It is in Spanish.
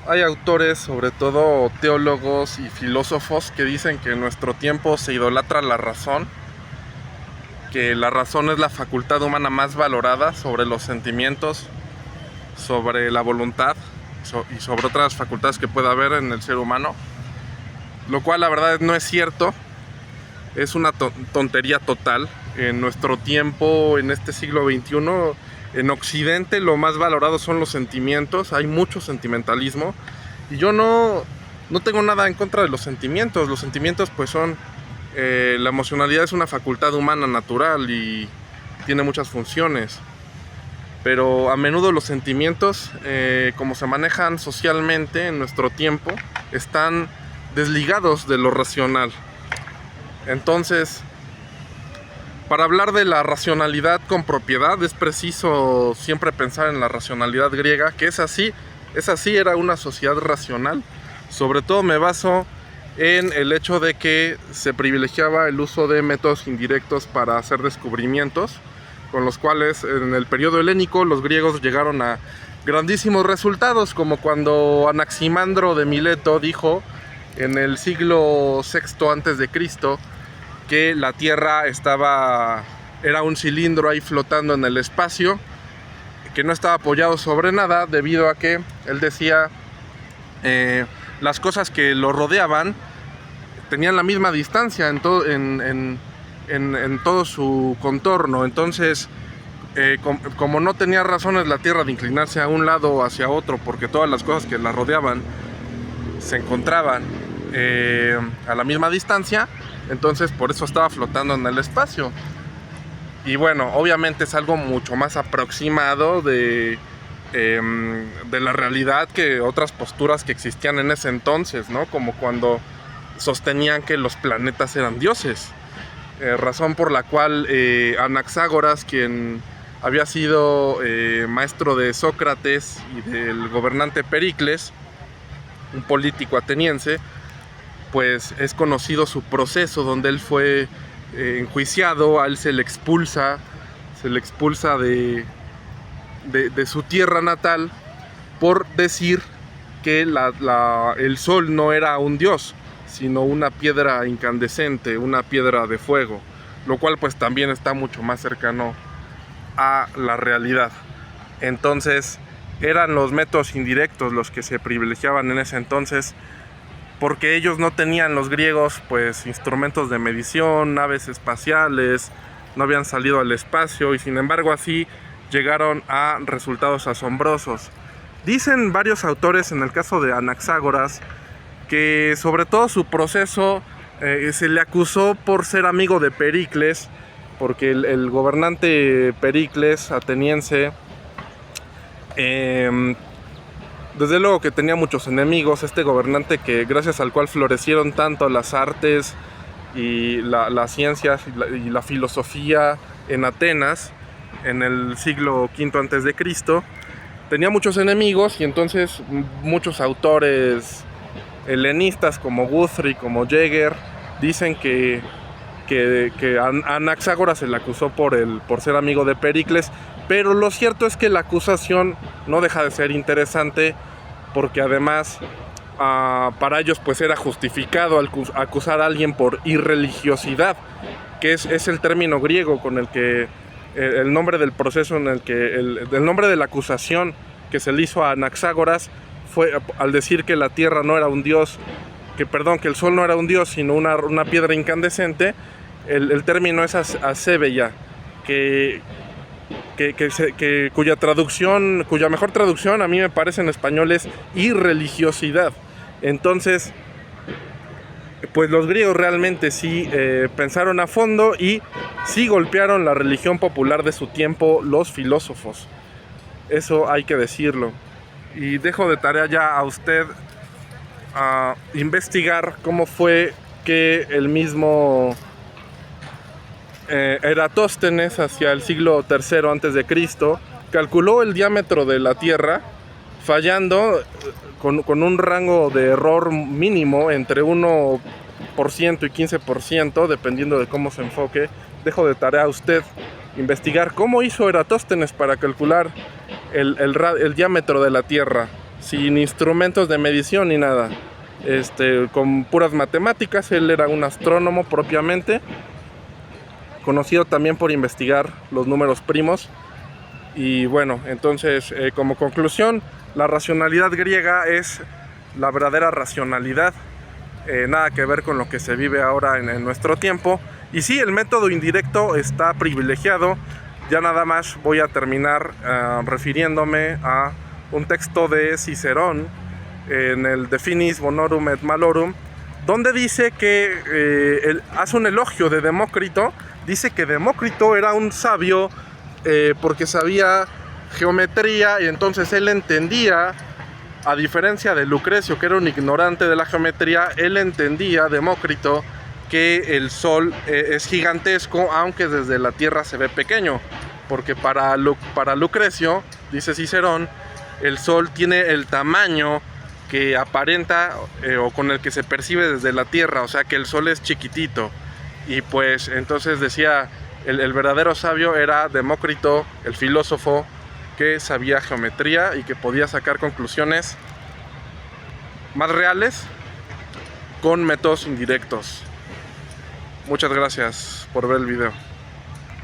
Hay autores, sobre todo teólogos y filósofos, que dicen que en nuestro tiempo se idolatra la razón, que la razón es la facultad humana más valorada sobre los sentimientos, sobre la voluntad y sobre otras facultades que pueda haber en el ser humano, lo cual la verdad no es cierto, es una tontería total. En nuestro tiempo, en este siglo XXI, en Occidente lo más valorado son los sentimientos, hay mucho sentimentalismo y yo no tengo nada en contra de los sentimientos. Los sentimientos pues son, la emocionalidad es una facultad humana natural y tiene muchas funciones, pero a menudo los sentimientos, como se manejan socialmente en nuestro tiempo, están desligados de lo racional. Entonces, para hablar de la racionalidad con propiedad es preciso siempre pensar en la racionalidad griega, que es así, era una sociedad racional. Sobre todo me baso en el hecho de que se privilegiaba el uso de métodos indirectos para hacer descubrimientos, con los cuales en el periodo helénico los griegos llegaron a grandísimos resultados, como cuando Anaximandro de Mileto dijo en el siglo VI antes de Cristo que la Tierra era un cilindro ahí flotando en el espacio, que no estaba apoyado sobre nada, debido a que él decía las cosas que lo rodeaban tenían la misma distancia en todo su contorno. Entonces, como no tenía razones la Tierra de inclinarse a un lado o hacia otro, porque todas las cosas que la rodeaban se encontraban a la misma distancia, entonces por eso estaba flotando en el espacio. Y bueno, obviamente es algo mucho más aproximado de la realidad que otras posturas que existían en ese entonces, ¿no? Como cuando sostenían que los planetas eran dioses, razón por la cual Anaxágoras, quien había sido maestro de Sócrates y del gobernante Pericles, un político ateniense, pues es conocido su proceso donde él fue enjuiciado, a él se le expulsa de su tierra natal por decir que el sol no era un dios, sino una piedra incandescente, una piedra de fuego, lo cual pues también está mucho más cercano a la realidad. Entonces eran los métodos indirectos los que se privilegiaban en ese entonces, porque ellos no tenían, los griegos, pues instrumentos de medición, naves espaciales, no habían salido al espacio, y sin embargo así llegaron a resultados asombrosos. Dicen varios autores, en el caso de Anaxágoras, que sobre todo su proceso se le acusó por ser amigo de Pericles, porque el gobernante Pericles ateniense desde luego que tenía muchos enemigos, este gobernante que gracias al cual florecieron tanto las artes y las ciencias y la filosofía en Atenas en el siglo V antes de Cristo. Tenía muchos enemigos, y entonces muchos autores helenistas como Guthrie, como Jäger, dicen que a Anaxágoras se le acusó por ser amigo de Pericles, pero lo cierto es que la acusación no deja de ser interesante, porque además para ellos pues era justificado acusar a alguien por irreligiosidad, que es el término griego con el que el nombre del proceso, en el que el nombre de la acusación que se le hizo a Anaxágoras fue al decir que la tierra no era un dios, que el sol no era un dios sino una piedra incandescente. El término es asebeia, cuya mejor traducción a mí me parece en español es irreligiosidad. Entonces, pues los griegos realmente sí pensaron a fondo y sí golpearon la religión popular de su tiempo, los filósofos. Eso hay que decirlo. Y dejo de tarea ya a usted investigar cómo fue que el mismo Eratóstenes, hacia el siglo III antes de Cristo, calculó el diámetro de la Tierra, fallando con un rango de error mínimo entre 1% y 15%, dependiendo de cómo se enfoque. Dejo de tarea a usted investigar cómo hizo Eratóstenes para calcular el diámetro de la Tierra. sin instrumentos de medición ni nada. Con puras matemáticas. Él era un astrónomo propiamente, conocido también por investigar los números primos. Y bueno, entonces como conclusión, la racionalidad griega es la verdadera racionalidad, nada que ver con lo que se vive ahora en nuestro tiempo. Y sí, el método indirecto está privilegiado. Ya nada más voy a terminar refiriéndome a un texto de Cicerón en el De Finis Bonorum et Malorum, donde dice que hace un elogio de Demócrito. Dice que Demócrito era un sabio porque sabía geometría, y entonces él entendía, a diferencia de Lucrecio, que era un ignorante de la geometría, él entendía, Demócrito, que el Sol es gigantesco, aunque desde la Tierra se ve pequeño, porque para Lucrecio, dice Cicerón, el Sol tiene el tamaño que aparenta o con el que se percibe desde la Tierra, o sea que el Sol es chiquitito. Y pues entonces decía, el verdadero sabio era Demócrito, el filósofo que sabía geometría y que podía sacar conclusiones más reales con métodos indirectos. Muchas gracias por ver el video.